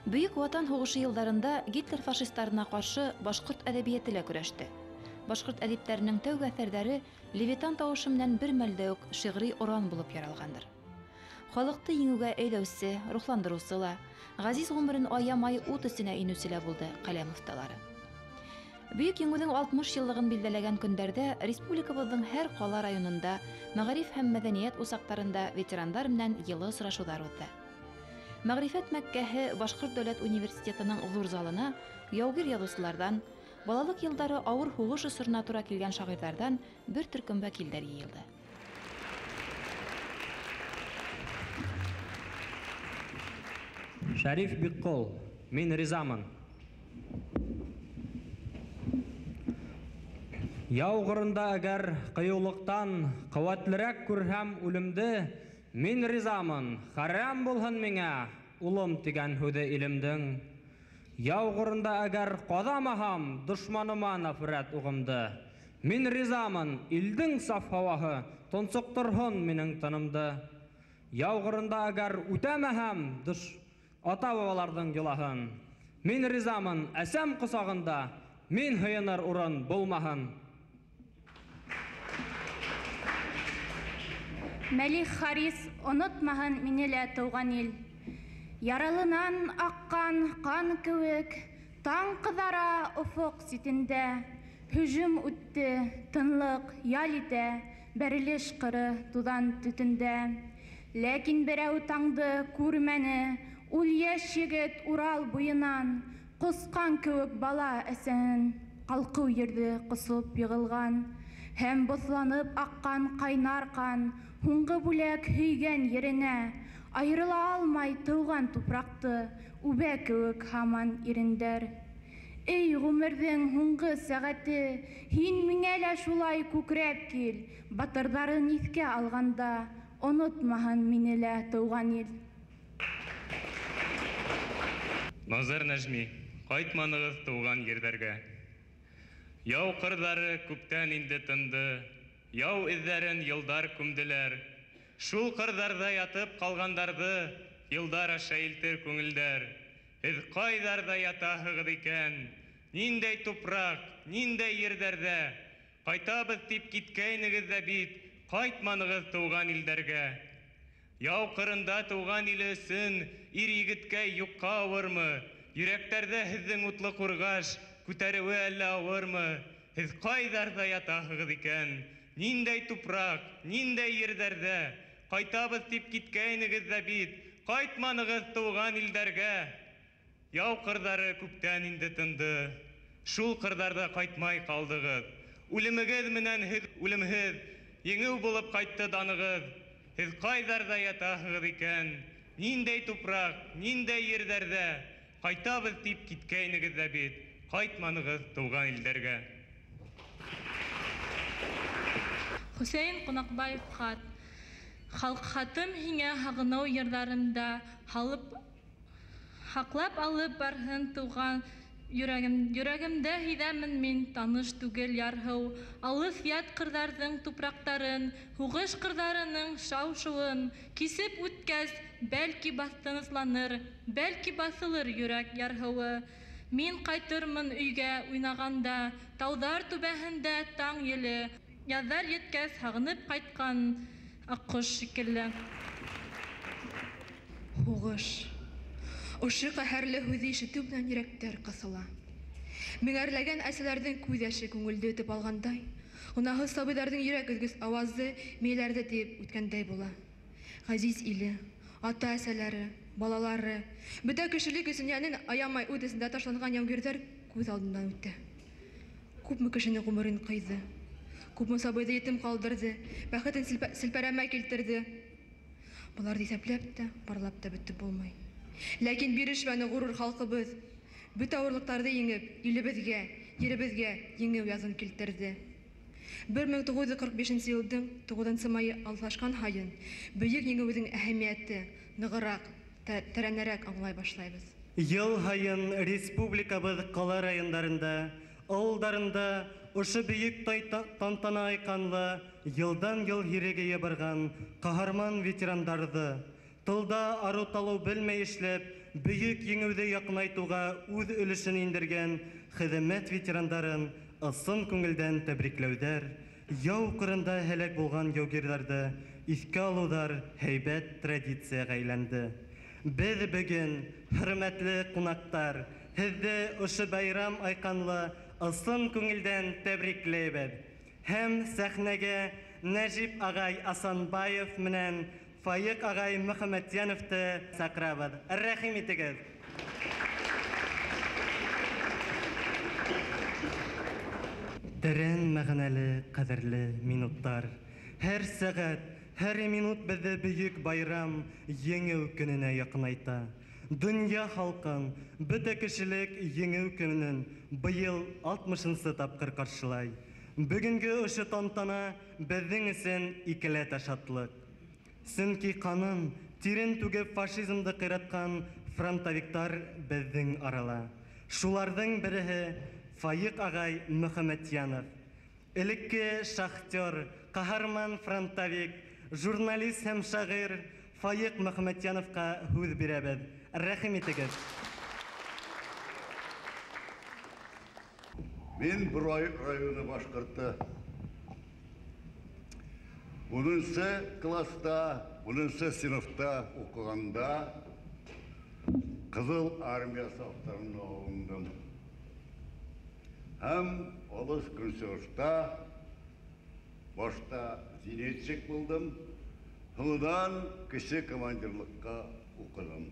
Бөек Ватан һугышы йылдарында Гитлер фашистларына каршы башкорт әдәбияты ла көрәште. Башкорт әдипләренең тәүге әсәрләре Левитан тавышы белән бер мәлдә үк шигъри уран булып яралгандыр. Халыкты еңүгә әйдәүче, рухландырусы ла, газиз гомерен аямай ут өстенә инүче лә булды каләм осталары. Бөек еңүнең 60 еллыгын билдәләгән көндәрдә республикабызның һәр кала районында, мәгариф һәм мәдәният усакларында ветерандар белән йылы очрашулар узды. Мәгърифәт Мәккәһе Башкорт дәүләт университетының зур залына яугир язучылардан, балалык елдары авыр һугыш осырына туры килгән шагыйрьләрдән бер төркем вәкилләр йыелды. Шәриф Биккол, мин ризамын. Яугырында әгәр кыюлыктан куәтлерәк күрһәм үлемде, мин ризамын. Харам булһын миңа улым тигән һүзе илемдең. Яугырында әгәр кадамаһам дошманыма нафрат угымды, мин ризамын. Илдең саф һаваһы тонсыктырһын минең тынымды. Яугырында әгәр үтәмәһәм ата-бабаларның йолаһын, мин ризамын. Әсәм кысагында мин һыйыныр урын булмаһын. Мәлих Харис онытмаһын мине лә тыуган ил. Яралынан аккан кан кеүек, таң кызара уфук ситендә. Һөҗүм үтте, тынлык ял итә, бәрелеш кыры тудан төтендә. Ләкин берәү таңды күрмәне, ул яшь егет Урал буенан, кускан кеүек бала әсән, калкыу йөрде кысып егылган. Һәм бозланып аккан кайнар кан, һуңгы бүләк һөйгән еренә, айрыла алмай тыуган тупракты, үбә кеүек һаман ирендәр. Эй гомерҙең һуңгы сәгате, һин миңә лә шулай күкрәк кил, батырҙарын иҫкә алғанда, онотмаһын мине лә тыуган ил. Назар Нәжми, кайтманығыҙ тыуган ерҙәргә. Яу ҡырҙары күптән инде тынды, яу эҙҙәрен йылдар күмделәр. Шул ҡырҙарҙа ятып ҡалғандарҙы йылдар аша илтер күңелдәр. Һеҙ ҡайҙарҙа ятаһығыҙ икән, ниндәй тупраҡ, ниндәй ерҙәрҙә? Ҡайтабыҙ тип киткәйнегеҙ ҙә бит, ҡайтманығыҙ тыуған илдәргә. Яу ҡырында тыуған иле өсөн ир егеткә юҡҡа ауырмы? Йөрәктәрҙә һеҙҙең утлы ҡурғаш күтәреүе әллә ауырмы? Һеҙ ҡайҙарҙа ятаһығыҙ икән, ниндәй тупраҡ, ниндәй ерҙәрҙә? Ҡайтабыҙ тип киткәйнегеҙ ҙә бит, ҡайтманығыҙ тыуған илдәргә. Яу ҡырҙары күптән инде тынды, шул ҡырҙарҙа ҡайтмай ҡалдығыҙ. Үлемегеҙ менән һеҙ үлемһеҙ, еңеү булып ҡайтты данығыҙ. Һеҙ ҡайҙарҙа ятаһығыҙ икән, ниндәй тупраҡ, ниндәй ерҙәрҙә? Ҡайтабыҙ тип киткәйнегеҙ ҙә бит, ҡайтманығыҙ тыуған илдәргә. Хөсәйен Ҡунаҡбаев хат. Халҡ хатым һиңә һағыныу йырҙарымда, һаҡлап алып барһын тыуған йөрәгемдә һиҙәмен мин таныш түгел ярһыу, алыҫ ят ҡырҙарҙың тупраҡтарын, һуғыш ҡырҙарының шау-шыуын, кисеп үткәс, бәлки тынысланыр, бәлки баҫылыр йөрәк ярһыуы. Мин ҡайтырмын өйгә уйнағанда, тауҙар түбәһендә таң еле, яҙҙар еткәс һағынып ҡайтҡан аҡҡош шикелле. Һуғыш. Ошо ҡәһәрле һүҙҙе ишетеү менән йөрәктәр ҡыҫыла. Меңәрләгән әсәләрҙең күҙ йәше күңелде өтөп алғандай, унаһы сабыйҙарҙың йөрәк өҙгөс ауазы мейеләрҙе тейеп үткәндәй була. Ғәзиз иле, ата-әсәләре, балалары, бөтә кешелек өсөн йәнен аямай үҙ эсендә ташланған яугирҙәр күҙ алдынан үтә. Күпме кешене ғүмерен ҡыйҙы, күпме сабыйҙы етем ҡалдырҙы, бәхетен селпәрәмә килтерҙе. Быларҙы иҫәпләп тә, барлап та бөтөп булмай. Ләкин бирешмәне ғорур халҡыбыҙ, бөтә ауырлыҡтарҙы еңеп, илебеҙгә, еребеҙгә еңеү яҙын килтерҙе. 1945 йылдың 9 майы аллашҡан һайын бөйөк еңеүҙең әһәмиәте нығыраҡ, тәрәнерәк аңлай башлайбыҙ. Йыл һайын республикабыҙ ҡала райондарында, ауылдарында ошо бөйөк тантана айҡанлы йылдан йыл һирегәйә барған ҡаһарман ветерандарҙы, тылда ару-талыу белмәй эшләп, büyük еңеуді якынайтуға үз өлешен индерген хезмәт ветерандарын ысын күңелдән тәбрикләүдәр, яу кырында һәлак булган яугирләрне искә алудар һәйбәт традициягә әйләнде. Без бүген, хөрмәтле кунактар, һезне ошы байрам айканлы ысын күңелдән тәбрикләйбез. Һәм сәхнәгә Нәҗип агай Асанбаев менән Фаек агай Мөхәммәтьяновты сакрабыз. Рәхим итегез. Дәрен мәгънәле, кадерле минуттар. Һәр сәгать, һәр минут безне бөек байрам еңеү көненә якынайта. Дөнья халкын бөтә кешелек еңеү көнен быел 60-нчы тапкыр каршылай. Бүгенге ошы тантана безнең өчен икеләтә шатлык. Сөнки канын тирен түгеп фашизмды кыйраткан фронтовиктар безнең арала. Шуларның бере Фаек агай Мөхәммәтьянов. Элекке шахтер, каһарман фронтовик, журналист һәм шагыйрь Фаек Мөхәммәтьяновка һүз бирәбез. Рәхим итегез. Мен бір районы башқұртты. 10-шы класста, 10-шы сыныфта оқығанда Қызыл армия саптарына алындым. Һәм олыс күнсығышта башта зенетчик болдым. Хылыдан кіші командирлыққа оқыдым.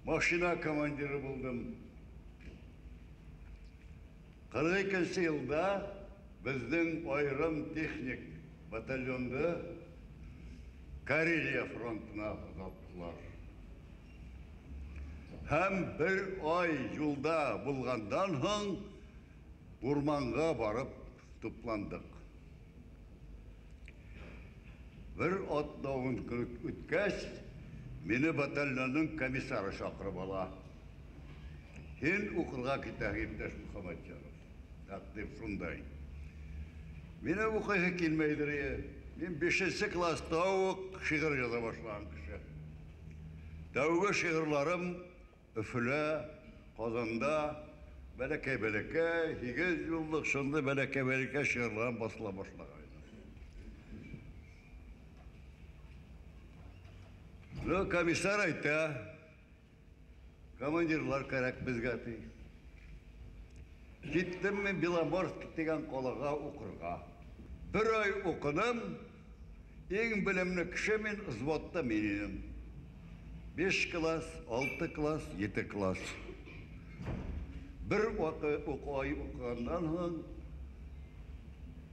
Машина командирі болдым. 42 жылда біздің айрым техник батальонды Карелия фронтына ұзаттылар. Һәм бір ай жолда болғандан соң орманға барып топландық. Бір атнауын өткәч, мені батальонның комиссары шақырып ала. Сен оқырға кетәгім Дәш Мұхаммаджанов. Деп сондай. Мені оқиға келмейдір. Мен 5-ші класста оқ шиғыр жаза башлаған кіші. Тәугі шиғырларым Үфілі, Қазанда, бәләкәй-бәләкәй, 8 жылдық шынды бәләкәй-бәләкәй шиғырларым басыла башлаған. Комиссар айта, командирлар кәрәк бізге ати. Кеттім мен Беломорск деген қолаға оқырға. Бір ай оқыным, ең білімні кіші мен ұзватта мененім. 5 класс, 6 класс, 7 класс. Бір оқу ай оқығаннан соң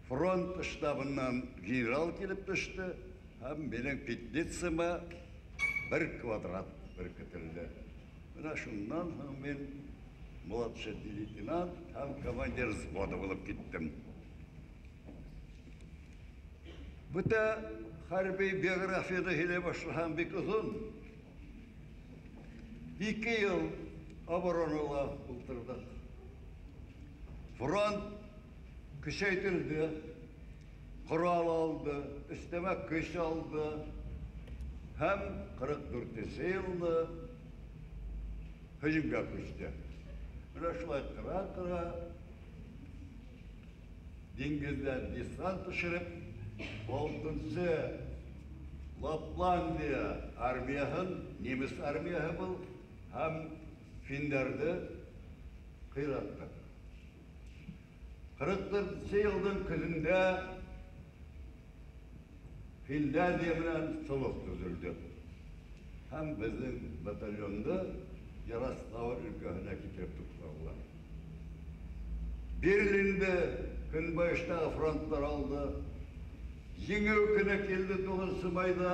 фронт штабынан генерал келіп түсті, һәм менің петницама 1 квадрат беркетілді. Мына шуннан соң мен младший лейтенант һәм командир взвода болып кеттім. Бұта хәрби биографияны һөйләй башласам бик ұзын. 2 ел оборонала бултырдык. Фронт күчәйтелде, корал алды, өстәмә көч алды. Һәм 44-нче елда һөҗүмгә күчте. Менә шулай кыра-кыра диңгездән десант төшереп, 6-нчы Лапландия армияһын, немец армияһы был, һәм финдәрде кыйраттык. 44-нче елның көзендә Финляндия белән солых төзелде. Һәм безнең батальонда Ярославль өлкәһенә китереп тукталдылар. Берлинде көнбайыштагы фронтлар алды. Еңеү көне келді 9 майда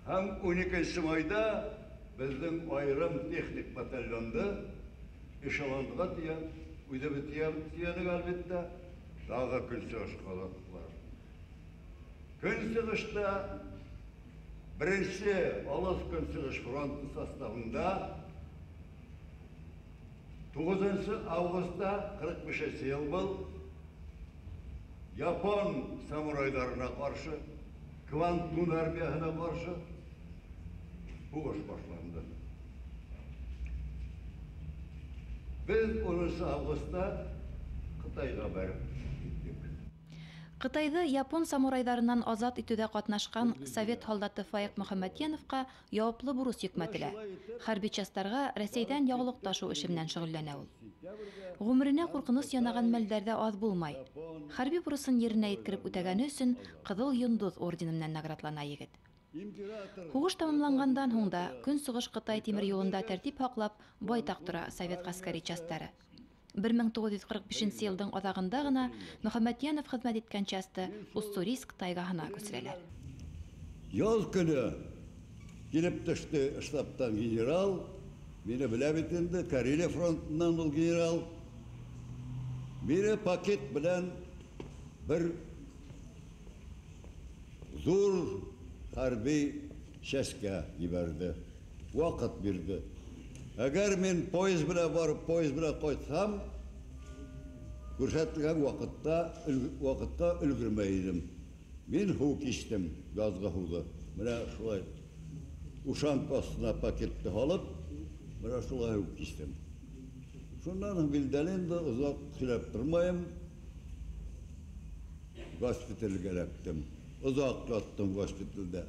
һәм 12 майда безнең айрым техник батальонды эшелонга тия, үзе битәне әлбәттә, тагы көнсыгышка алаттылар. Көнсыгышта беренче Алас көнсыгыш фронты составында 9 августта 45 ел был Япон самурайларына каршы, Квантун армиясына каршы бугыш башланды. Biz 10 августта Кытайга барып киттек. Кытайды япон самурайдарынан азат итүдә катнашкан совет солдаты Фаек Мөхәммәтьяновка яуаплы бурыч йөкмәтелә. Хәрби частарга Рәсәйдән яулык ташу эше белән шөгыльләнә ул. Гомеренә куркыныс янаган мәлдәрдә аз булмай. Хәрби бурысын yerine yetkереп үтәгәне өчен Кызыл йондыз ордены белән наградлана егет. Хугыш тамамлангандан һуң да Көнсыгыш Кытай тимер юлында тәртип һаклап байтак тора совет гаскәри частары. 1945 елдың аҙағында гына Мөхәммәтьянов хеҙмәт иткән часты Уссурийск тайгаһына күсерәләр. Ял көне килеп төштө штабтан генерал, мине белә бит инде, Карелия фронтынан ул генерал. Мине пакет белән бер зур хәрби частка ебәрде. Вакыт бирде. Әгәр мен поезд белән барып, поезд белән кайтсам, күрсәтелгән вакытта өлгермәй идем. Мин һу кичтем, язгы һуды. Менә шулай ушан астына пакетты алып, менә шулай һу кичтем. Шуннан билдәленде озак сөйләп тормайым. Госпитальгә эләктем. Озак яттым госпитальдә.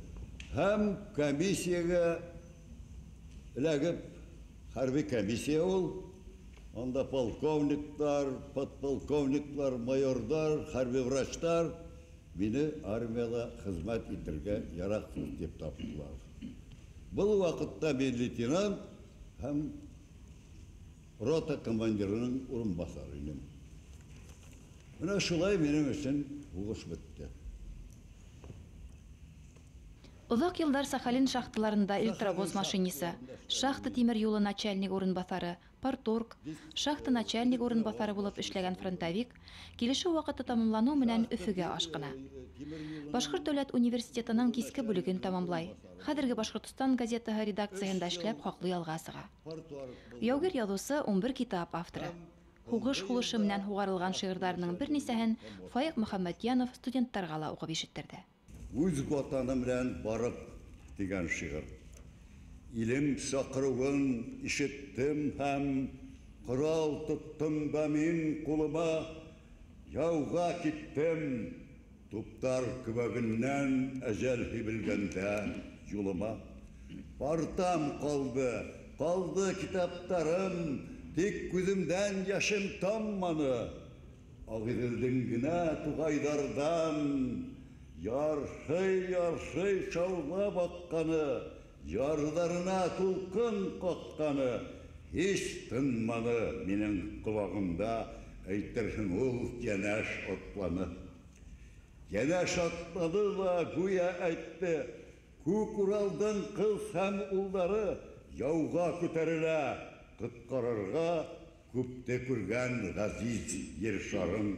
Һәм комиссиягә эләгеп, хәрби комиссия ул. Анда полковниклар, подполковниклар, майордар, хәрби врачтар мине армияда хезмәт итәргә яраксыз дип таптылар. Бұл вакытта мен лейтенант һәм рота командирының урынбасары идем. Менә шулай минем өчен угыш бетте. Узак елдар Сахалин шахталарында электровоз машинисы, шахта тимер юлы начальник урынбасары, парторг, шахта начальник урынбасары булып эшләгән фронтовик килешү вакыты тамамлану менән Өфөгә ашкына. Башкорт дәүләт университетының киске бүлеген тамамлай. Хәзерге Башкортстан газетаһы редакциясында эшләп хаклы ялга сыга. Яугир язучы 11 китап авторы. Хугыш хулышы менән хугарылган шигырьләрнең бернисәһен Фаек Мөхәммәтьянов студентларга ла укып ишеттерде. Үз ватаным белән барып дигән шигырь. Илем сакыруын ишеттем һәм корал тоттым да мин кулыма, яуга киттем, туптар күбәгеннән әҗәл һибелгәндә юлыма. Бартам калды китаптарым, тик күземдән яшым тамманы. Агыдылдың гына тугайдардан Яршый шалма бакканы, ярдарына тулкын какканы, һич тынманы минең колагымда, әйтерһең ул янәш атланы. Янәш атлады да гүя әйтте, күк уралдың кыз һәм улдары яуга күтәрелә, коткарырга күпте күргән газиз ер шарын.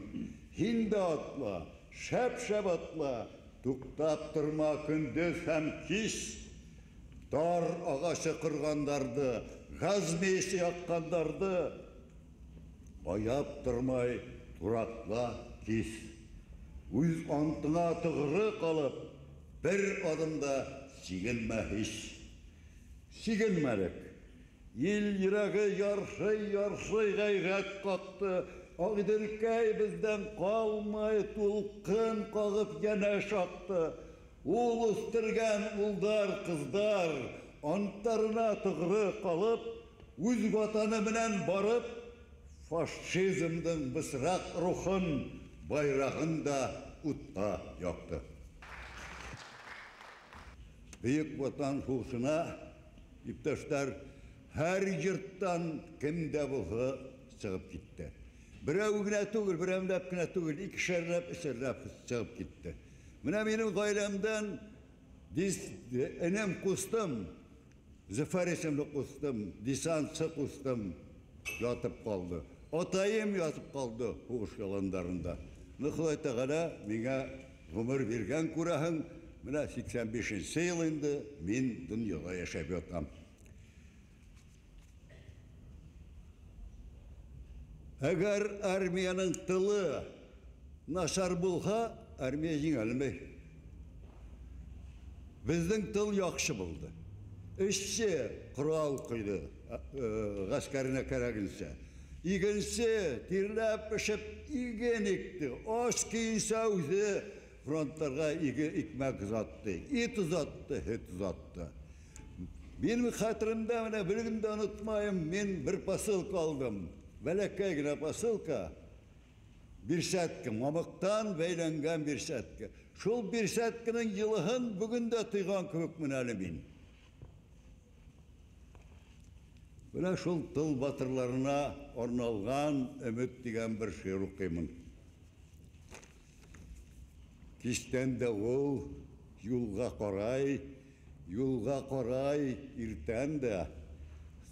Һин дә атла, шәп атла, туктап тұрма күндіз һәм кис, дар ағашы қырғандарды, газ мейсі яққандарды, аяп тұрмай турақла кис. Үз антыңа тұғыры қалып, бір адымда сигенмә һич. Сигенмәлек. Ел йөрәге яршый гайрәт қақты, Ағыдыркәй бізден қалмай тулқын қағып янәш ақты. Ул үстірген улдар, қыздар, анттарына тұғыры қалып, үз ватаны менән барып, фашизмдің бысырақ рухын, байрағын да утқа яқты. Бейік ватан хуғысына, иптәштәр, һәр йорттан кемдә булһа сығып китте. Берәү генә түгел, берәмләп кенә түгел, икешәрләп, өчәрләп чыгып китте. Менә минем гаиләмдән энем кустым, Зөфәр исемле кустым, десантчы кустым ятып калды. Атайым ятып калды хугыш яландарында. Нихуя Тәгалә миңа гомер биргән күрәһең, менә 85-нче ел инде мин дөньяга яшәп ятам. Әгәр армияның тылы нашар булһа, армия җиңелмәй. Безнең тыл яхшы булды. Эшче корал куйды, гаскәренә кәрәгенчә. İgense tirlep pişip igenikti. Os kiyse uzi frontlarga ikmek uzattı. İt uzattı, het uzattı. Benim hatırımda bir günde unutmayayım, ben bir pasılka aldım. Velekkeygine pasılka. Bir setki, mamıktan beylengen bir setki. Şol bir setkinin yılığın bugün de tıygan kövük münelimin. Buna şol tıl batırlarına ornalgan ümit diyen bir şiir okuyayım. Kisten de o yulga koray irten de.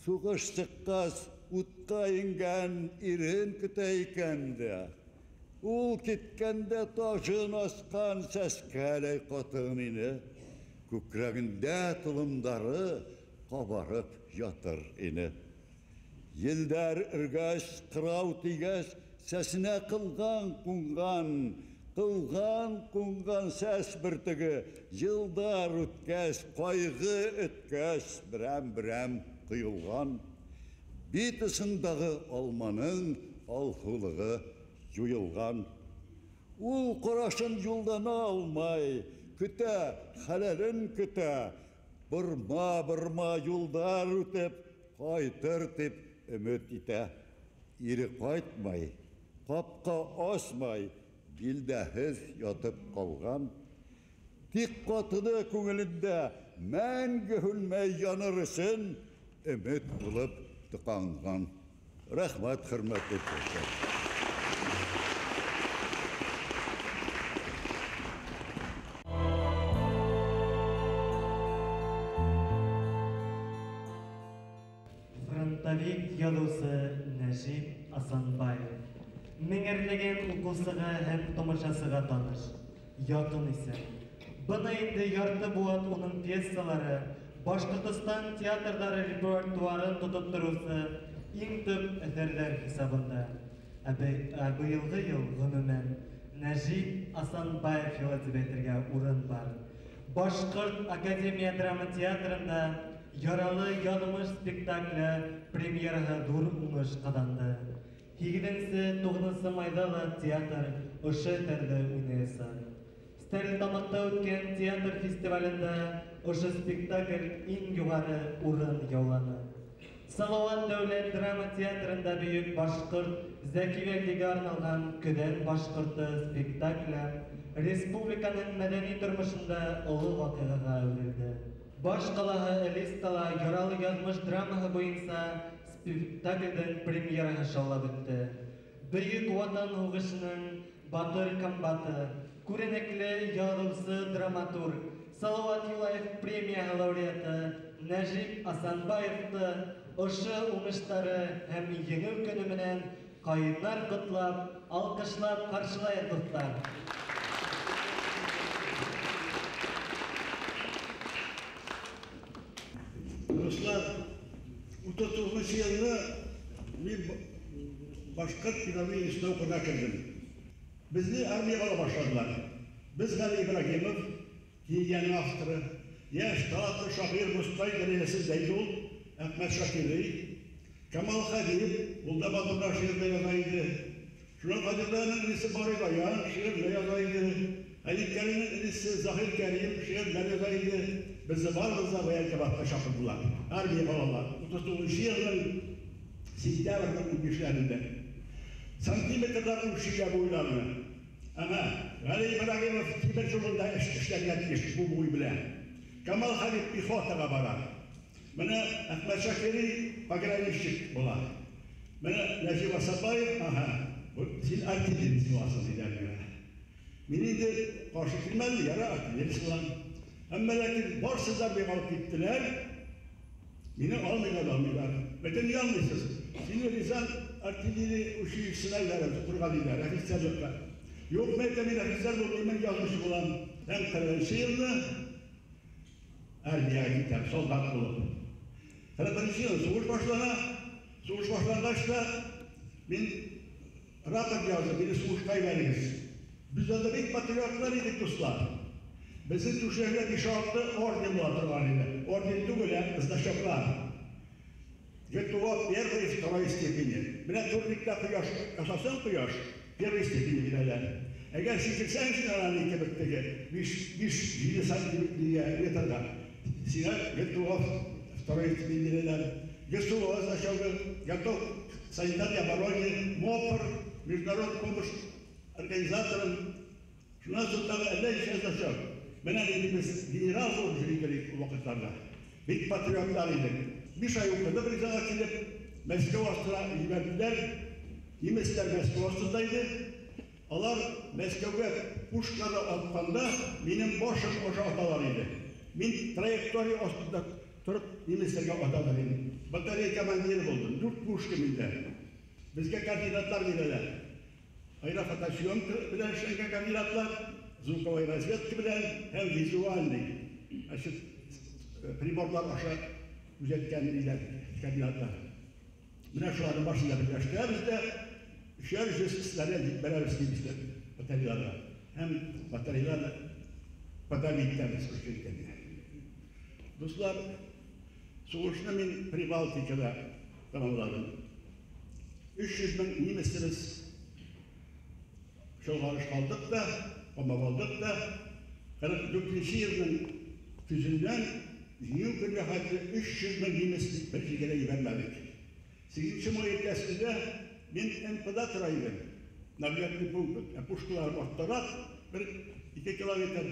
Suğuş çıkkas utka ingen irin küteyken de. Ul kitkende taşın askan seskeley katınını. Kükreginde tulumdarı kabarıp yatır ini. Yılдар ırgaş, kırav tigeş, sesine kılgan ses birtigi. Yılдар ütkeş, kaygı ütkeş, birem kıyılgan. Bitisindagi almanın alhılığı yuyulgan. Ul kuraşın yuldana almay, küte, halelin küte. Bırma yıldar ütep, kaytır tip ümit ite. İri kaytmay, kapka asmay, bildehiz yatıp kalgan. Tik katılı köngülünde мәңгі hülmey yanırısın, ümit bulup tıkangan. Rahmat, hürmet etmişler. Frontovik yoluсы Нәжип Асанбаев. Меңерлеген укусыға һәм томашасыға таныш. Якын исем. Бына инде ярты буат оның пьесалары Башкортостан театрдары репертуарын тотып торусы иң төп әсәрләр хисабында. Ә быелгы ел гомумән Нәжип Асанбаев елы дип әйтергә урын бар. Башкорт Академия драма театрында Яралы ядымыш спектаклі премьераға зур уңыш qadandı. 8-9 майдагы театр ошо терде уйнайса. Стәрлетамакта үткән театр фестивалендә ошо спектакль иң югары урын яуланы. Салават дәүләт драма театрында бөек башкорт Зәки Вәлигә арналган Көдән башкорты спектакле республиканың мәдәни тормышында олы вакыйгага әверелде. Баш калаһы Элистала яралы язмыш драмаһы буенча спектакльдән премьераһы шаулап үтте. Бөек Ватан һугышының батыр комбаты, күренекле язучы драматург Салават Юлаев премияһы лауреаты Нәҗип Асанбаевты ошо уңыштары һәм еңү көне менән кайнар котлап, алкышлап каршылайык дуслар. Dostlar, 39 yılda bir Başkort Pilavı İnstitutu okuluna girdim. Bizi armiyaya başladılar. Biz Gali İbrahimov, Yiyen Aftırı, yaş tatlı şahir Mustay Derecesi Zeydul, Ahmet Şakiri, Kemal Hadib, Ulda Badurlar şiirle yazaydı. Şuna Kadirler'in ilisi Bari Dayan şiirle yazaydı. Halil Kerim'in ilisi Zahir Kerim şiirle yazaydı. Bizi varımızda bayan kebatta şapırdılar. Harbiye bağlılar. 39 yılın sentyabrın güçlerinde. Santimetrelerin üşüye boylarını. Ama Gali İbrahimov Tibet yolunda işler yetmiş bu boy bile. Kemal Hadip bir fotoğa barar. Bana Ahmet Şakiri pagranişçik bolar. Bana Nәҗип Асанбаев, sen artildin Sivas'ın ilerliyor. Beni de karşı kilmeli yara artildin olan. Ama lakin barsızlar bir alıp gittiler. Beni almıyorlar. Beden yalnızsız. Şimdi Rizal artildini uşu sınavlara kurgalıylar, hafifsizlikler. Yok meytemine hafifsizler bulmayın yazmış olan hem kararlı yılını Erbiye'ye gittim, soldat bulup. Kararlı yılını soğuş başlangaçta ben rapor yazdım, beni soğuştay veririz. Biz de bir patriotlar idik dostlar. Bizim Tuşehir'de bir şartlı orden vardır var idi. Orden değil, ızdaşaklar. ГТО первой и второй степени. Менә турникта кояш, асасын кояш, первой степени бирәләр. Әгәр 80 сыналарны кебектеге 5-7 сантиметрга сиңа ГТО второй степени бирәләр. ГТО означает готов санитария обороны, МОПР, международный помощь организаторам. Шуннан соң тагы әллә ничә означает. Менә инде без генерал булып йөрик вакытларда. Бик патриотлар идек. 5 ай укыдык Ризага килеп, Мәскәү астына җибәрделәр. Немецлар Мәскәү астында иде. Алар Мәскәүгә пушканы атканда минем башым ошо аталар иде. Мин траектория астында турып немецларга аталар иде. Батарея командиры булдым. 4 пушка миндә. Безгә кандидатлар бирәләр. Аэрофотосъемка белән эшләгән кандидатлар, звуковой разведка белән һәм визуальный. Приборлар аша күзәткән диләр кандидатлар. Менә шуларның башында берләштерәбез дә 300 кешеләрне бәрәбез дибез батареяларда. Һәм батареяларны подавить итәбез күрсәткәндә. Дуслар, сугышны мин Прибалтикада тамамладым. 300 мең немецләрбез шуларыш калдык да, камалдык да. 44 елның күзеннән Ел көнне хәтле 300 мең немецлек бер җиргә җибәрмәдек. 8 май иртәсендә мин МПда тора идем. Наглядный пункт. Пушкалар аттарак 1-2 километр.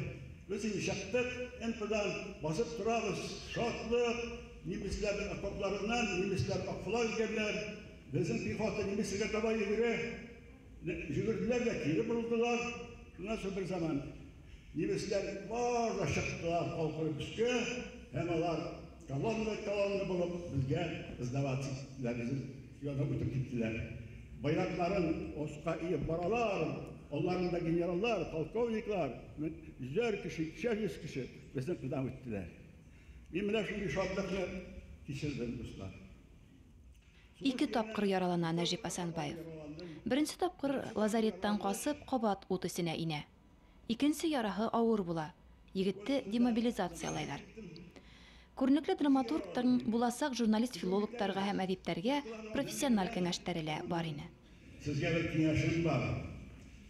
Без чактык МПдан басып торабыз. Шатлык, немецләрнең окопларыннан немецләр акфлаг гәрләр. Безнең пехота немецләргә таба йөгерә. Йөгерделәр дә кире бурылдылар. Шуннан соң бер заман немецләр бар да чыктылар калкып үскә. Һәм алар колонна булып безгә сдаваться итәләр. Янда үтеп киттеләр. Байракларын оска иеп баралар. Аларның да генераллар, полковниклар, 100 кеше, 200 кеше безнең кыдан үттеләр. Мин менә шундый шатлыкны кичердем, дуслар. 2 тапкыр яралана Нәҗип Асанбаев. Беренче тапкыр лазареттан касып кабат ут исенә инә. Икенче яраһы авыр була. Егетте демобилизациялайлар. Күренекле драматургтан буласак журналист-филологтарга һәм әдипләргә профессиональ кәңәшләре бар иде. Сезгә бер киңәшем бар.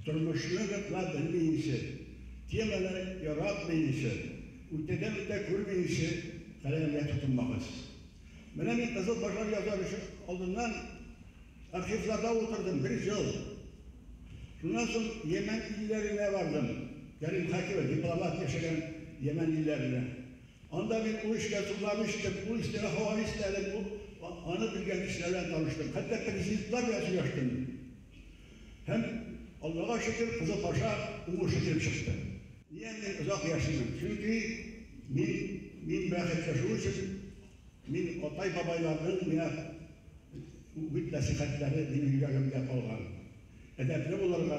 Тормышны гытлап белмәенчә, теманы яратмаенча, үтәдән үтә күрмәенчә каләмгә тотынмагыз. Менә мин Кызыл Башар язар өчен алдыннан архивларда утырдым 1 ел. Шуннан соң Йемен илләренә бардым. Кәрим Хакимов дипломат яшәгән Йемен илләренә. Анда мин ул эшкә тулмаmıştım, ул эштә хавалистәдем, аны белгән кешеләрдән таныштым. Хәтта президентлар белән сөйләштем. Һәм Аллаһка шөкер, Кызыл Паша уңышлы килеп чыкты. Ниңә озак яшим? Чөнки мин бәхетле шул өчен мин атай-бабайларның миңа үгит насихәтләре минем йөрәгемдә калган. Әдәпле булырга,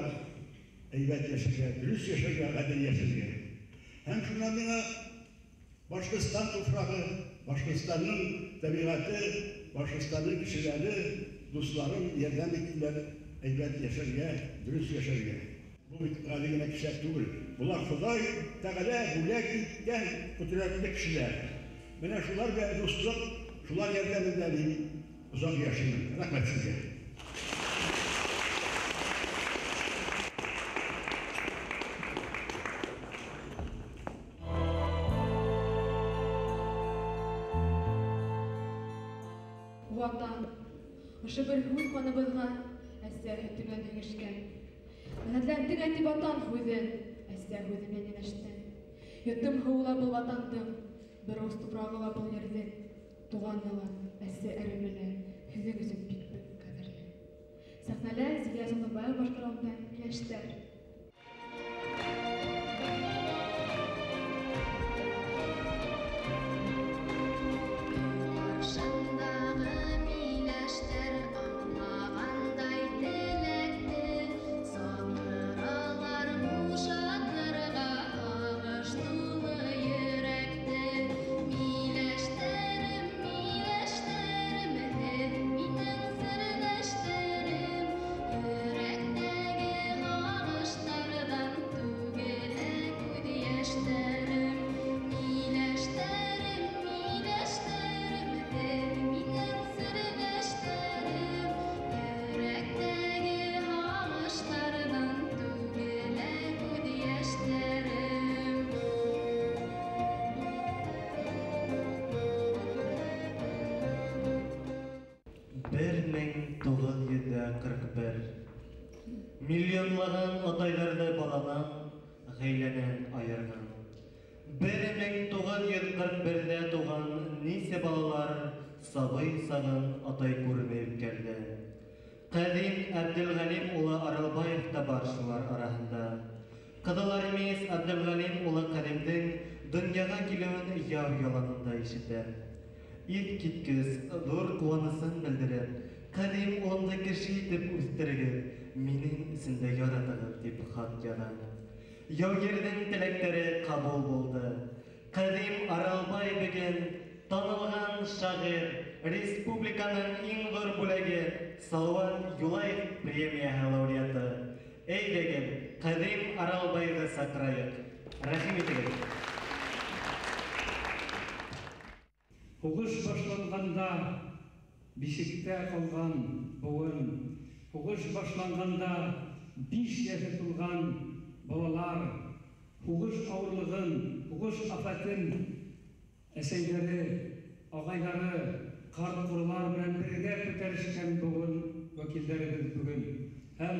әйбәт яшәргә, дөрес яшәргә, гадел яшәргә. Һәм шуннан миңа Башкортстан туфрагы, Башкортстанның табигаты, Башкортстанның кешеләре, дусларым ярдәм иттеләр әйбәт яшәргә, дөрес яшәргә. Бу бит гади генә кешеләр түгел. Булар Ходай Тәгалә бүләк иткән кудрәтле кешеләр. Менә шулар белән дуслык, шулар ярдәмендә мин озак яшим. Рәхмәт сезгә. Ватан, ошо бер һүз каныбызга әсәр һөтүнән һеңешкән. Мәһәтләндең әти ватан һүзен, әсәр һүзе белән янәштең. Йотым һуыла был ватандың, бер уз тупрагыла был ердең. Туганлыла, әсә әремеле, һүзең өсөн бик кадерле. Сәхнәләр Зилия Сатыбаева башкаруында яшьтәр. Миллионлаган атайларды баланан, ғейләнен айырған. 1941-дә туган нисе балалар сабый сагын атай күрмәеп келді. Кадим Абделгалим улы Аралбаев та бар шулар арасында. Кыдыларымыз Абделгалим улы Кадимдин дөньяга килүен яу яланында ишетә. Ilk киткес зур куанысын белдереп, Кадим улымды кеше итеп үстерегеп, минем исемдә яратыгыз дип хат яза. Яугердин теләктәре кабул булды. Кадим Аралбай бөгөн танылган шагыйрь, республиканың иң зур бүләге Салават Юлаев премияһы лауреаты. Әйдәгез, Кадим Аралбайды сакрайык. Рәхим итегез. Хугыш башланганда бишектә калган буын, хугыш башланганда 5 яшь тулган балалар, хугыш авырлыгын, хугыш афатын әсәйләре, агайлары, карт-курлар белән бергә күтәрешкән буын вәкилләребез бүген. Һәм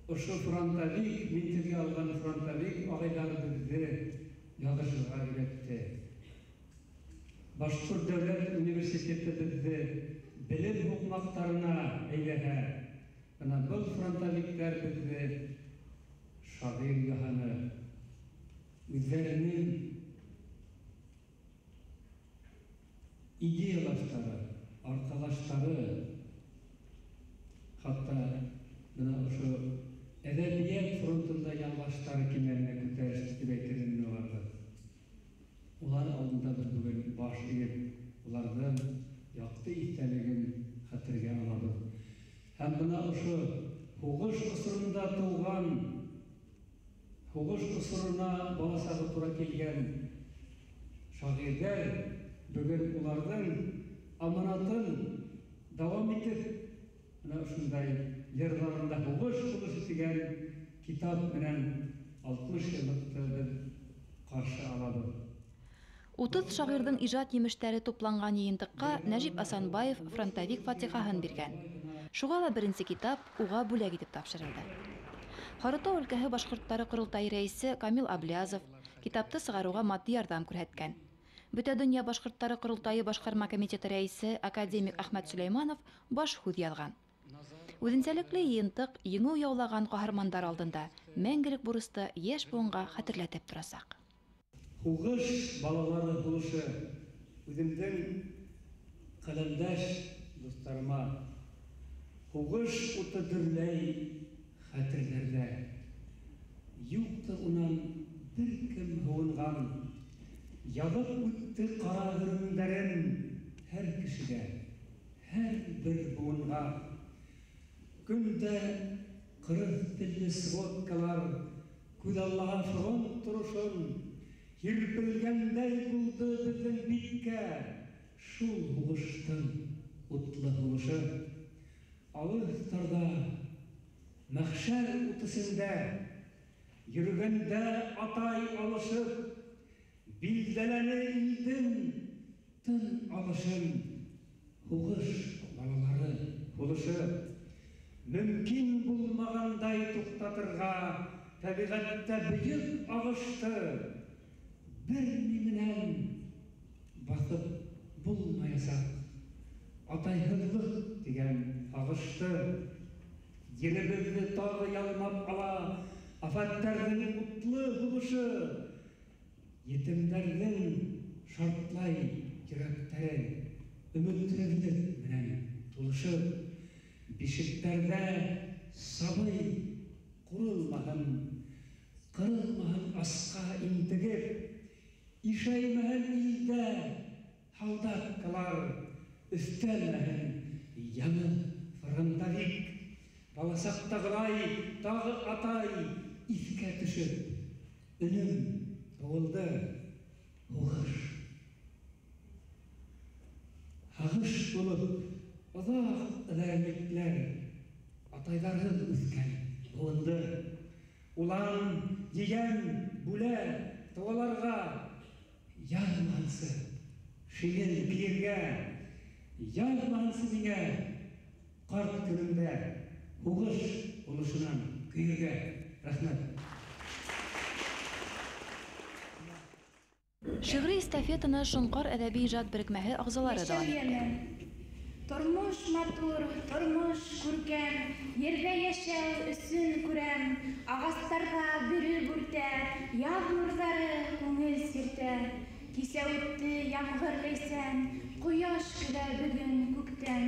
ошо фронтовик, минтиргә алган фронтовик агайларыбызды ягышырга өйрәтте. Башкорт дәүләт университетыбызды белем укмактарына әйләнә. Бына был фронтовиклар безне шагыйрь яһаны. Үзләренең идеялаштары, аркалаштары, хатта бына ошо әдәбият фронтында яңлаштары кимәленә күтәреште дип әйтергә булады. Улар алдында без бүген баш иеп, уларның якты истәлеген хәтергә алабыз. Һәм бына ошо хугыш осырында туган, хугыш осырына баласагы туры килгән шагыйрьләр бүген уларның аманатын дәвам итеп, менә шундай йырларында хугыш дигән китап белән 60 еллыкты каршы алабыз. 30 шагыйрьдин ижад емештәре тупланган йыйынтыкка Нәҗип Асанбаев фронтовик фатихаһын биргән. Шуга да беренче китап уга бүләк итеп тапшырылды. Харытау өлкәһе башкортлары курултайы рәисе Камил Аблязов китапты сыгаруга матди ярдәм күрһәткән. Бөтә дөнья башкортлары курултайы башкарма комитеты рәисе академик Әхмәт Сөләйманов баш һүз язган. Үзенчәлекле йыйынтык еңү яулаган каһармандар алдында мәңгелек бурысты яшь буынга хәтерләтеп торасак. Хугыш балалары булышы үземнең каләмдәш дусларыма хугыш уты дөрләй хәтерләрдә. Юкты унан бер кем һуынган, ягып үтте кара хөрмәләрен һәр кешегә, һәр бер буынга. Көндә 40 телле сводкалар, күз Аллаһа фронт турышын Йирпелгәндәй булды безнең биткә шул хугыштың утлы хугышы. Алыстарда, мәхшәр утысында, йөргәндә атай алышып, билдәләне илдең тын алышын, хугыш балалары булышы. Мөмкин булмагандай туктатырга табигатьтә бөек агышты. Бер миннән басып булмаясак, атайһызлык дигән агышты. Җиребезне тагы ялмап ала, афаттарның утлы хугышы. Етемнәрнең шартлай йөрәкләре өметсезлек белән тулышып, бишектәрдә сабый курылмаган, кырылмаган аска интегеп, ишәймәһен илдә һалдаткалар, өстәлмәһен яңы фронтовик. Баласактагылай тагы атай искә төшеп, өнем буылды хугыш. Хагыш булып, озак эләрлекләр атайларын үскән буынды. Улан дигән бүлә товаларга язмансы, шигел биргә, язмансы миңә карт күрендә, Huğuş oluşundan kүйege. Rahmet. Şигъри эстафетаны Шоңҡар әҙәби ижад берекмәһе ағзалары дауам итте. Тормош матур, тормош күркәм, ерҙә йәшәү өсөн күрәм, ағастарға бөрө бүртә, яҙ нурҙары күңел сиртә. Кисә үтте ямғыр ләйсән, ҡояш көлә бөгөн күктән.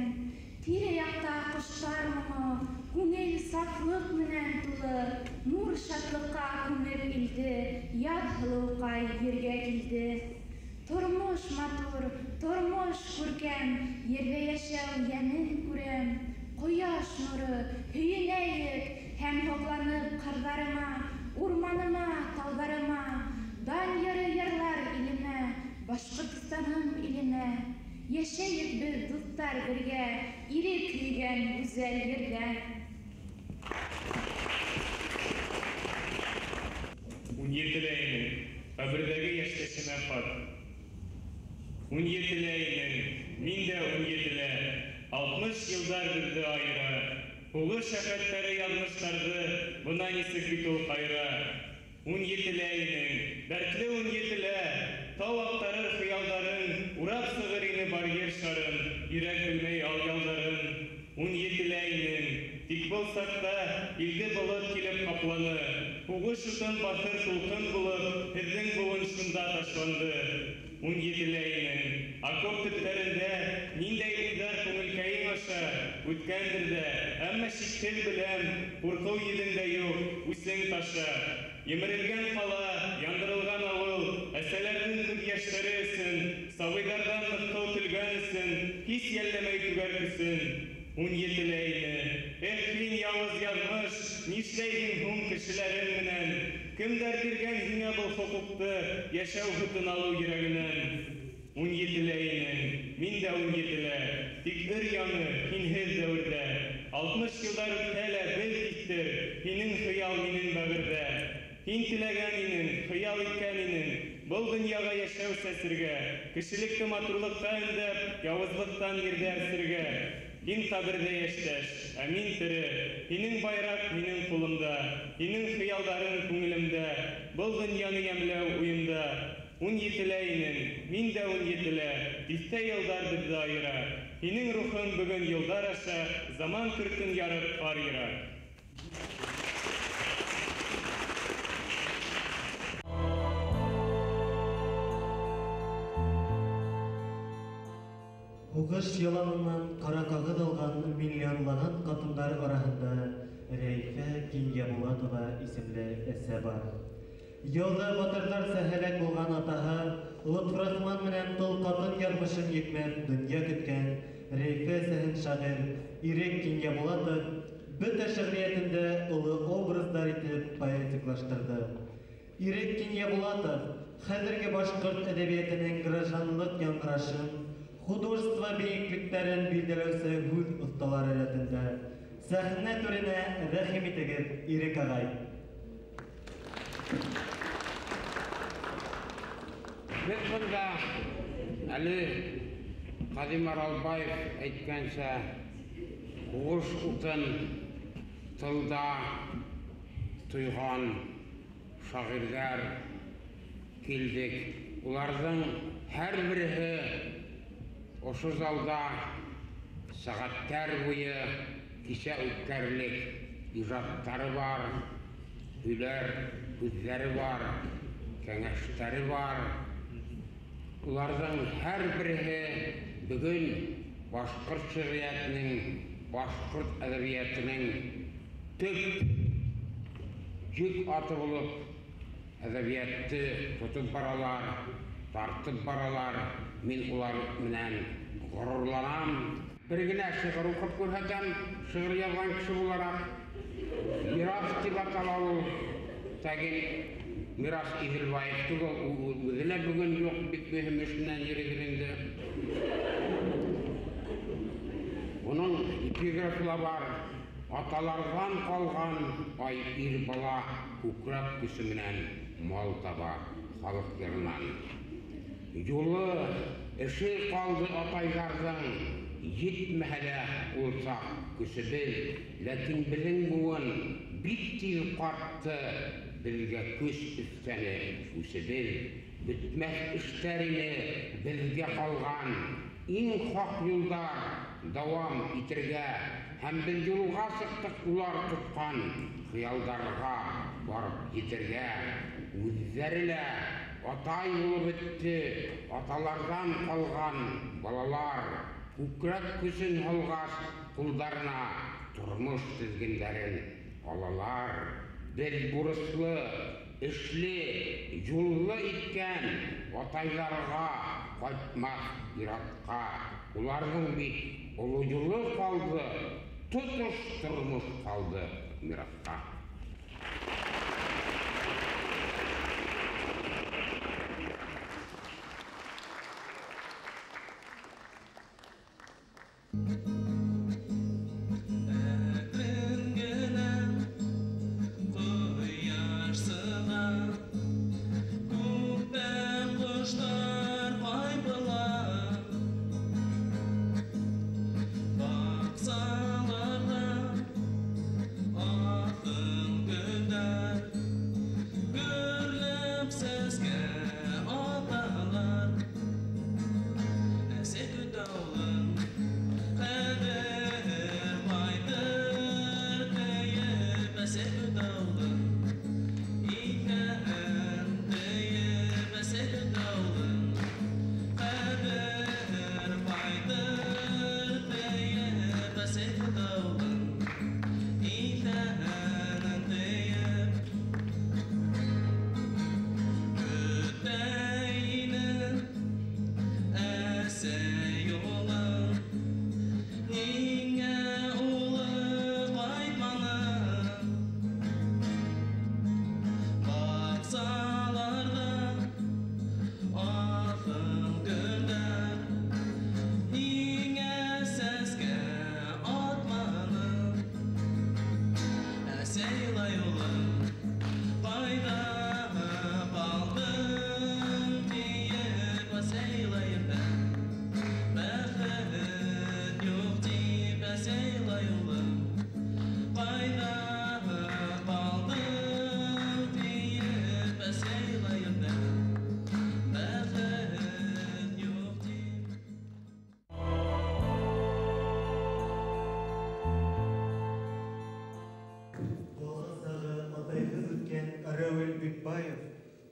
Тирә-яҡта ҡоштар моңо, күңел сафлыҡ менән тулы, нур шатлыҡҡа күмеп илде, яҙ һылыуҡай ергә килде. Тормош матур, тормош күркәм, ерҙә йәшәү йәнен күрәм. Ҡояш нуры, һөйөнәйек, һәм һоҡланып ҡырҙарыма, урманыма, тауҙарыма. Дан йыры йырлар илемә, Башҡортостаным илемә. Йәшәйек беҙ дуҫтар бергә, ирек һөйгән гүзәл ерҙә. 17 әйнең, ҡәберҙәге йәштәшемә хат. 17 әйнең, мин дә 17-лә, 60 йылдар беҙҙе айыра. Һуғыш шәһәттәре яҙмыштарҙы, бына нисек бит ул ҡайыра. 17 әйнең, дәртле 17-лә, тау аҡтарыр хыялдарын, урап сығыр ине бар ер шарын, йөрәк белмәй алъяуҙарын. 17 әйнең, тик был саҡта илде болот килеп ҡапланы. Һуғыш утын баҫыр тулҡын булып, һеҙҙең быуын шунда ташланды. 17 әйнең, окоп төптәрендә ниндәй уйҙар күңелкәйең аша үткәндер дә, әммә шикһеҙ беләм, ҡурҡыу йөҙөңдә юҡ, үсең таша. Емерелгән ҡала, яндырылған ауыл, әсәләрҙең күҙ йәштәре өсөн, сабыйҙарҙан мыҫҡыл көлгән өсөн, һис йәлләмәй түгәр көсөн. 17 әйне, һин яуыз яҙмыш, нишләйһең һуң кешеләрең менән? Кемдәр биргән һиңә был хоҡуҡты, йәшәү һөтөн алыу йөрәгенән? 17 әйне, мин дә 17-лә, тик өр-яңы, һинһеҙ дәүерҙә. 60 йылдар үтһә лә беҙ киттер, һинең хыял минең бәғерҙә. Һин теләгән инең, хыял иткән инең, был донъяға йәшәү сәсергә, кешелекте матурлыҡҡа өндәп, яуызлыҡтан ерҙә әрсергә. Һин ҡәберҙә йәштәш, ә мин тере, һинең байраҡ минең ҡулымда, һинең хыялдарың күңелемдә, был донъяны йәмләү уйымда. 17-лә инең, мин дә 17-лә, тиҫтә йылдар беҙҙе айыра. Һинең рухың бөгөн йылдар аша, заман көртөн ярып ҡар йыра. Һуғыш яланынан ҡара ҡағыҙ алған миллионлаған ҡатындар араһында Рәйфә Кинйәбулатова исемле әсә бар. Яуҙа батырҙарса һәләк булған атаһы Лотфрахман менән тол ҡатын яҙмышын екмәп донъя көткән Рәйфә әсәһен шағир Ирек Кинйәбулатов бөтә шиғриәтендә оло образдар итеп поэтиклаштырҙы. Ирек Кинйәбулатов хәҙерге башҡорт әҙәбиәтенең гражданлыҡ яңғырашын, художество бейеклектәрен билдәләүсе һүҙ оҫталары рәтендә. Сәхнә түренә рәхим итегеҙ, Ирек ағай. Беҙ бында әле Ҡаҙим Аралбаев әйткәнсә, һуғыш утын тылда тойған шағирҙар килдек. Уларҙың һәр береһе ошо залда сәғәттәр буйы кисә үткәрлек ижадтары бар, һөйләр һүҙҙәре бар, кәңәштәре бар. Уларҙың һәр береһе бөгөн башҡорт шиғриәтенең, башҡорт әҙәбиәтенең төп йөк аты булып әҙәбиәтте тотоп баралар, тартып баралар. Мин улар менән ғорурланам. Бер генә шиғыр уҡып күрһәтәм, шиғыр яҙған кеше булараҡ. Мирас тип атала ул. Тәген Мирас Иҙелбаев түгел, үҙе лә бөгөн юҡ, бик мөһим эш менән йөрөйҙөр инде. Уның эпиграфы бар. Аталарҙан ҡалған ай ир бала күкрәк көсө менән мал таба халыҡ йырынан. Юлы эше ҡалды атайҙарҙың, yetmehele olsak küsübül, lakin bilin buğun bittil qarttı, bilge küs üsteni üsübül, bütmez işlerini bilge kalgan, in hak yollar davam itirge, hem bir yolga sıktık ular tutkan, hıyaldarga barıp yitirge, üzerine atay yolu bitti, atalardan kalgan balalar, Ukrak küsün holgas kuldarına turmuş tizginlerin alalar, bel buruslu, işli, yollu itken ataylarga kaçmak iratka, ularның bir oluculuğu kaldı, tutuşturmuş kaldı mirakka.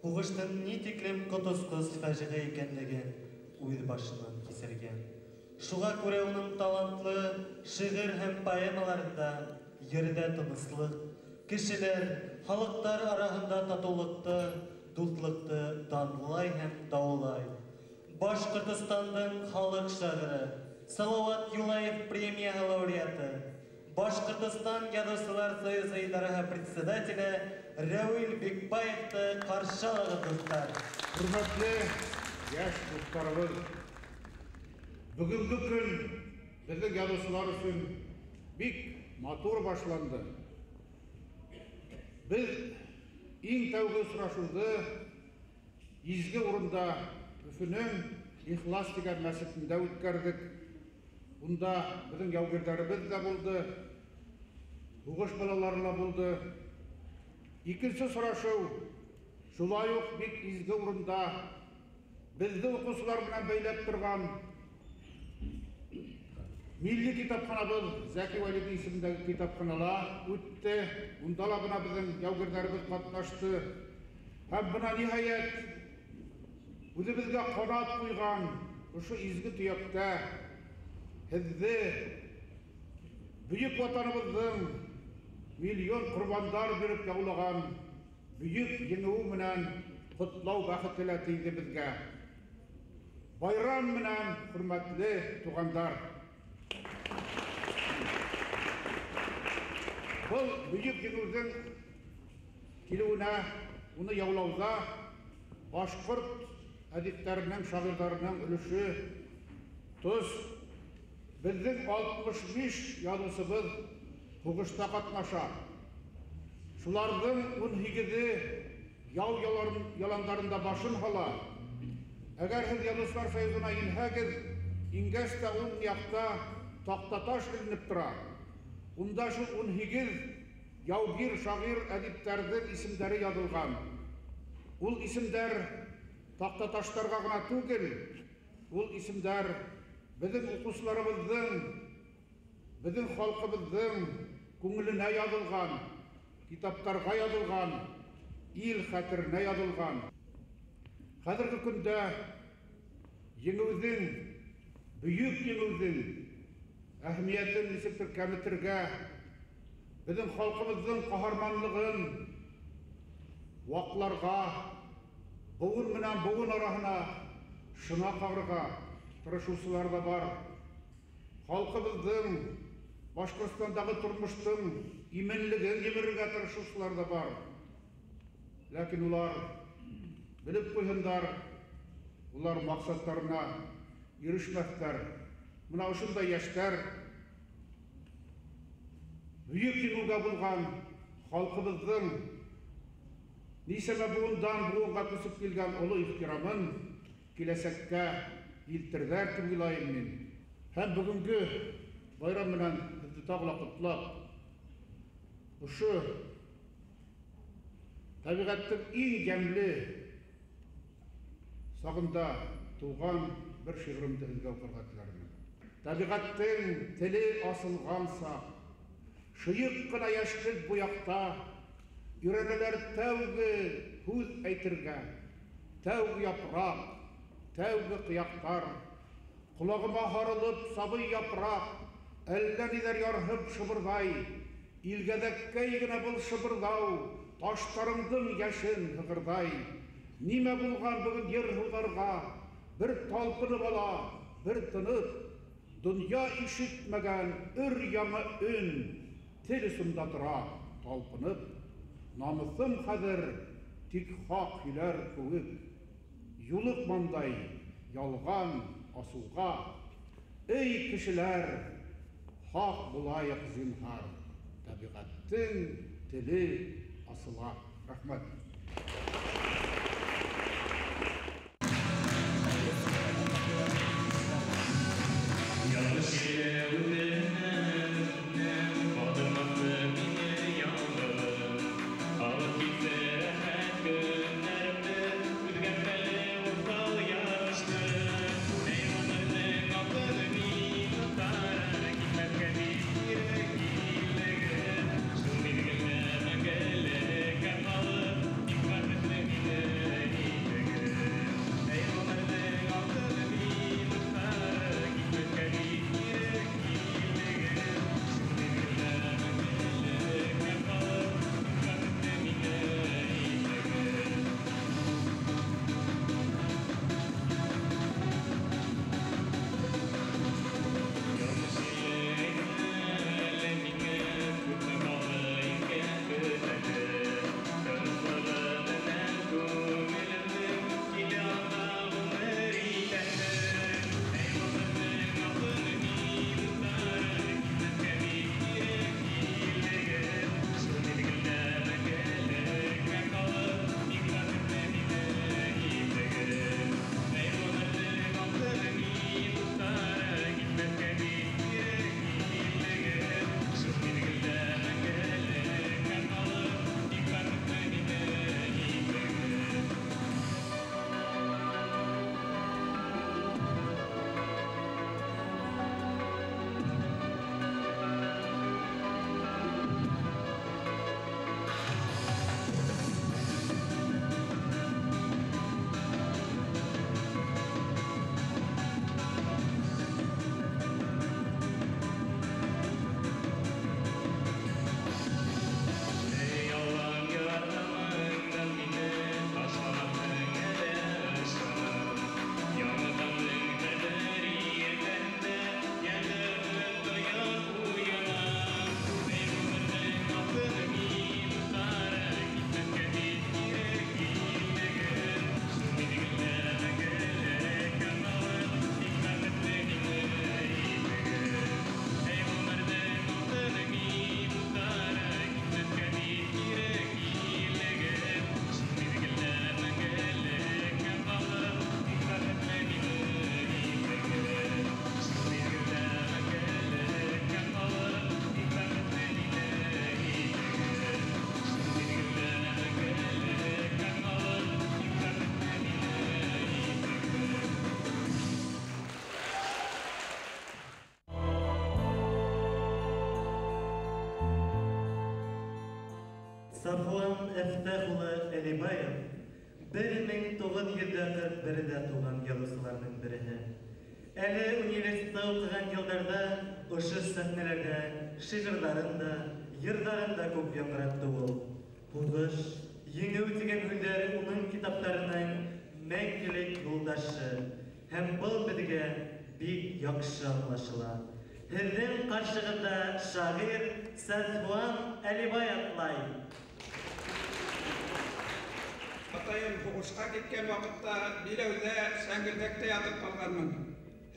Хугыштың ни тиклем котосқыз фәжиғә икәнлеген үҙ башынан кисергән. Шуға күрә уның талантлы шиғыр һәм поэмаларында ердә тыныслык, кешеләр, халыҡтар араһында татыулыҡты, дуҫлыҡты данлай һәм даулай. Башҡортостандың халыҡ шағиры, Салауат Юлаев премияһы лауреаты, Башҡортостан Яҙыусылар союзы идараһы председателе Рәүил Бикбаевты ҡаршы алығыҙ, дуҫтар. Хөрмәтле йәш дуҫтарыбыҙ, бөгөнгө көн беҙҙең яҙыусылар өсөн бик матур башланды. Беҙ иң тәүге осрашыуҙы изге урында Өфөнөң Ихлас дигән мәсетендә үткәрҙек. Унда беҙҙең яугирҙәребеҙ ҙә булды, һуғыш балалары ла булды. Икенсе осрашыу шулай уҡ бик изге урында беҙҙе уҡыусылар менән бәйләп торған милли китапханабыҙ Зәки Вәлиди исемендәге китапханала үтте. Унда ла бына беҙҙең яугирҙәребеҙ ҡатнашты. Һәм бына ниһайәт үҙебеҙгә ҡанат ҡуйған ошо изге төйәктә һеҙҙе бөйөк ватаныбыҙҙың миллион ҡорбандар биреп яулаған бөйөк еңеүе менән ҡотлау бәхете лә тейҙе беҙгә. Байрам менән, хөрмәтле туғандар. Был бөйөк еңеүҙең килеүенә, уны яулауҙа башҡорт әҙиптәренең, шағирҙарының өлөшө тос. Беҙҙең 65 яҙыусыбыҙ һуғышта ҡатнаша. Шуларҙың 18-е яу яландарында башын һала. Әгәр һеҙ Яҙыусылар союзына инһәгеҙ, ингәстә ун якта Тақтаташ ілініп тұра. Унда шул 18 яугир, шағир, әдиптәрдің исемдәре ядылған. Ул исемдәр Тақтаташтарға ғына түгел, ул исемдәр біздің оқушыларыбыздың, біздің халқыбыздың күңіліне ядылған, китаптарға ядылған, ил хәтеріне ядылған. Қазіргі күнде еңеудің, бүйік еңеудің әһмиетін нисектір кәмітірге, біздің халқымыздың қаһарманлығын вақларға, буын менен буын арасына шына қағырға тырышушылар да бар. Халқымыздың Башқұртстандағы тұрмыштың именлігін емірге тырышушылар да бар. Ләкин олар біліп қойғандар, олар мақсаттарына ерішмәктер. Мына ұшында яштар бүйік еңуге болған халқымыздың несеме буындан буынға түсіп келген ұлы ихтирамын келесекке елтірдер деп ойлаймын мен. Һәм бүгінгі байрам менен бізді тағыла құтлап, ұшы табиғаттың ең жәмлі сағында туған бір шиғырымды ізге оқырға тілермін. Табиғаттың тілі асылған сақ, шыйық қына яшкіл бұяқта, үйренелер тәугі көз әйтірге, тәугі япырақ, тәугі қияқтар, құлағыма харылып сабый япырақ, әлден идер ярхып шыбырдай, илгәдәккәй генә бұл шыбырдау, таштарыңдың яшын хығырдай. Ниме булган бүгін ер һуларға, бір талпынып ала, бір тынып, дөнья ишетмәгән өр яңы өн, тел усында тора, талпынып, намысым хәзер тик хак һөйләр кеүек, юлык мандай, ялган асуға, эй кешеләр, хак булайык зинһар, табиғаттың теле асыла. Рахмат. Сафуан Эфтахулы Әлибаев 1941-дә туган язучыларның береһе. Әле университетта укыган елларда ошо сәхнәләрдә шигырьләрендә, йырдарында күп яңгыратты ул. Һугыш, еңеү дигән һүзләр уның китапларының мәңгелек юлдашы һәм был безгә бик яхшы аңлашыла. Һеҙҙең ҡаршығыҙда шағир Сафуан Әлибаевлай. Атайым һуғышҡа киткән ваҡытта биләүҙә сәңгелдәктә ятып ҡалғанмын.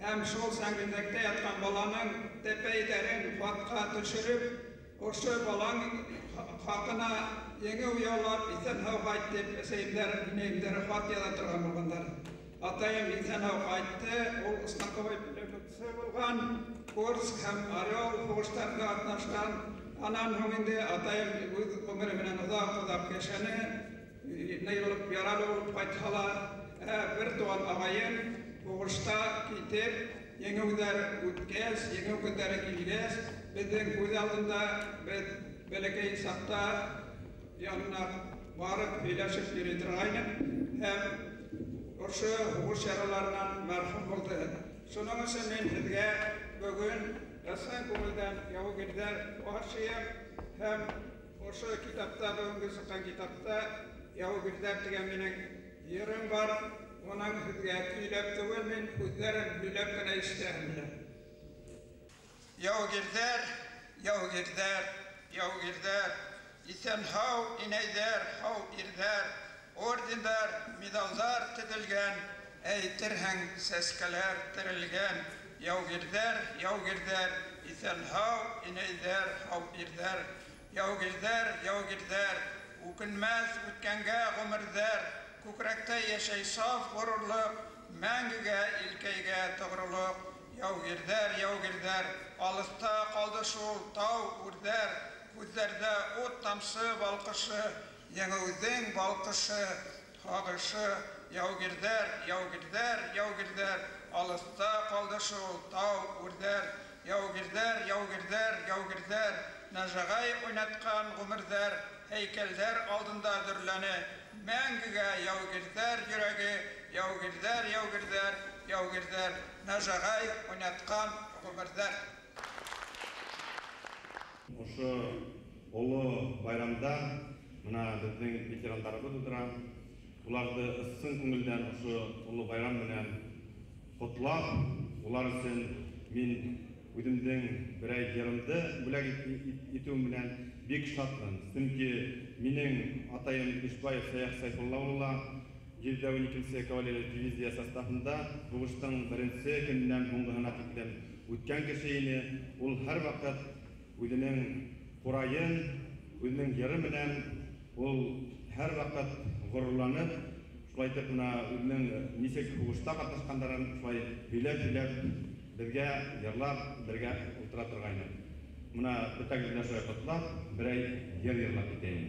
Һәм шул сәңгелдәктә ятҡан баланың тәпәйҙәрен хатҡа төшөрөп, ошо балаң хаҡына еңеү яулап, иҫән-һау ҡайт дип, әсәйемдәр, инәйемдәр хат яҙа торған булғандар. Атайым иҫән-һау ҡайтты, ул знаковой пилотсы булған, Курск һәм Орел һуғыштарында ҡатнашҡан. Анан һуң инде атайым үҙ ғүмере менән оҙаҡ йәшәне, яралы булып ҡайтһа ла, бер туған ағайым һуғышта китеп, еңеүҙәр үткәс, еңеү көндәре килгәс, беҙҙең күҙ алдында беҙ бәләкәй саҡта янына барып һөйләшеп йөрөй торғайныҡ һәм ошо һуғыш яраларынан мәрхүм булды. Шуның өсөн мин һеҙгә бөгөн ысын күңелдән яугирҙәр ашыйым һәм ошо китапта, бөгөнгө сыҡҡан китапта яугирҙәр тигән минең йырым бар. Уның һеҙгә көйләп түгел, мин һүҙҙәрен һөйләп кенә ишетәһем. Яугирҙәр, яугирҙәр, яугирҙәр, иҫән-һау инәйҙәр, һау ирҙәр, ордендар, медалдар тегелгән, әйтерһең сәскәләр терелгән. Яугирҙәр, яугирҙәр, иҫән-һау инәйҙәр, һау ирҙәр. Яугирҙәр, яугирҙәр, үкенмәҫ үткәнгә ғүмерҙәр. Күкрәктә йәшәй саф ғорурлыҡ, мәңгегә илкәйгә тоғролоҡ. Яугирҙәр, яугирҙәр, алыҫта ҡалды шул тау үрҙәр. Күҙҙәрҙә ут тамсы балҡышы, еңеүҙең балҡышы, һағышы. Яугирҙәр, яугирҙәр, яугирҙәр, алыҫта ҡалды шул тау үрҙәр. Яугирҙәр, яугирҙәр, яугирҙәр, нәжәғәй уйнатҡан ғүмерҙәр, һәйкәлдәр алдында дөрләне. Мәңгегә яугирҙәр йөрәге, яугирҙәр, яугирҙәр, яугирҙәр, нәжәғәй уйнатҡан ғүмерҙәр. Ошо оло байрамда мына беҙҙең ветерандарыбыҙ утыра. Уларҙы ысын күңелдән ошо оло байрам менән ҡотлап, улар өсөн мин үҙемдең берәй йырымды бүләк итеү менән бик шатмын. Сөнки минең атайым Ишбаев Саях Сайфулла улы 7-12 кавалерия дивизия составында һуғыштың беренсе көнөнән һуңғыһына тиклем үткән кеше ине. Ул һәр ваҡыт үҙенең ҡурайын, үҙенең йыры менән ул һәр ваҡыт ғорурланып, шулай итеп үҙенең нисек һуғышта ҡатнашҡандарын шулай һөйләп беҙгә йырлап, бергә ултыра торғайны. Мына бөтәгеҙҙә шулай ҡотлап, берәй йыр йырлап китәйем.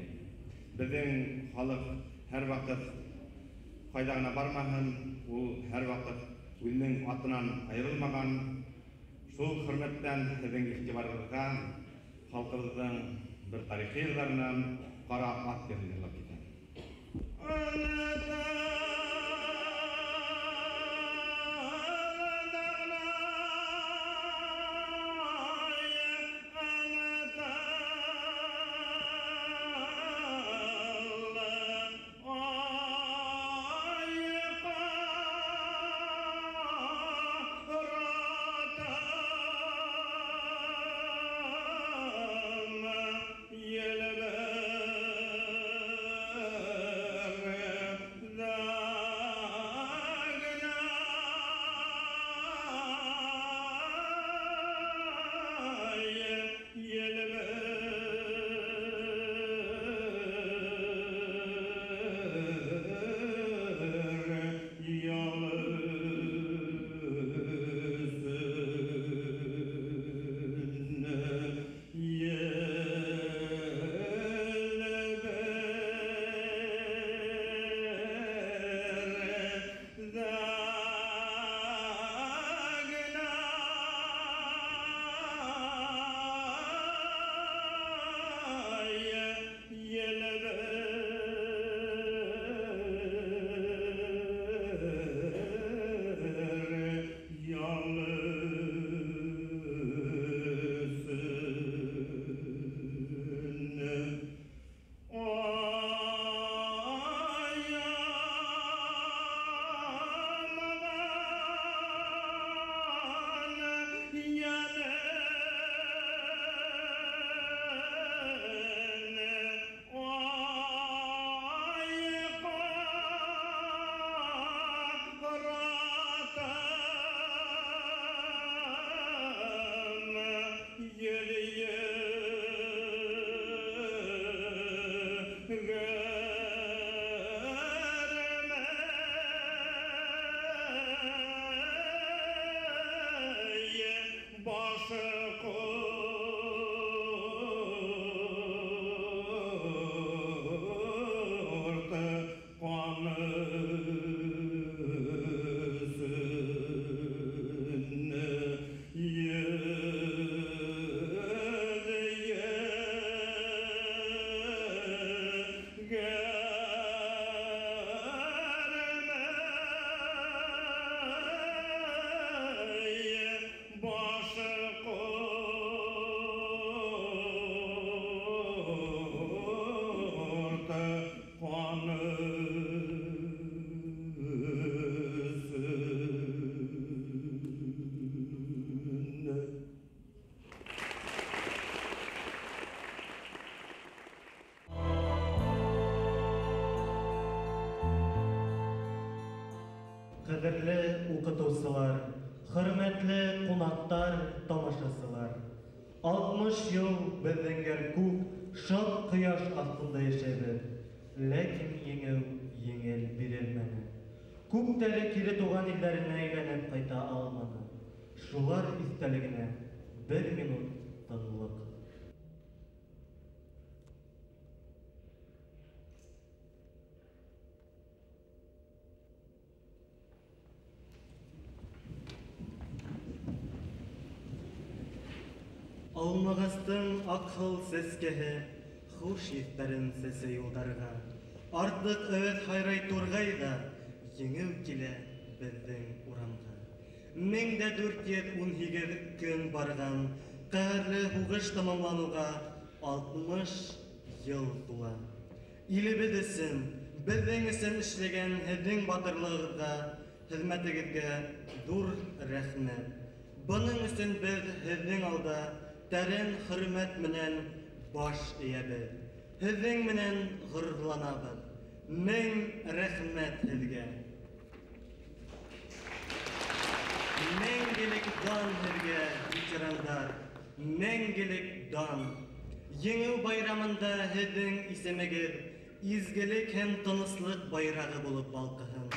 Беҙҙең халыҡ һәр ваҡыт ҡайҙа ғына бармаһын, ул һәр ваҡыт үҙенең атынан айырылмаған. Шул хөрмәттән һеҙҙең иғтибарығыҙға халҡыбыҙҙың бер тарихи йырҙарынан ҡара ат йырын йырлап китәм. Кадерле укытучылар, хөрмәтле кунактар, тамашачылар. 60 ел бездән күп шат кояш астында яшәбез. Ләкин еңел бирелмәде. Күптәре кире туган илләренә әйләнеп кайта алмады. Шулар истәлегенә 1 минут тынлык. Алмагыстың акыл сескеһе, хуш еҫтәрен сәсе юлдарға. Артык өҙ хайрай турғайҙа, еңеү килә беҙҙең урамға. 1418 көн барған, ҡәһәрле һуғыш тамамланыуға 60 йыл тула. Илебеҙ өсөн, беҙҙең өсөн эшләгән һеҙҙең батырлығығыҙға, хеҙмәтегеҙгә ҙур рәхмәт. Бының өсөн беҙ һеҙҙең алда тәрән хөрмәт менән баш эйәбеҙ. Һеҙҙең менән ғорурланабыҙ. Мең рәхмәт һеҙгә. Мәңгелек дан һеҙгә, ветерандар. Мәңгелек дан. Еңеү байрамында һеҙҙең исемегеҙ изгелек һәм тыныслык байрағы булып балҡыһын.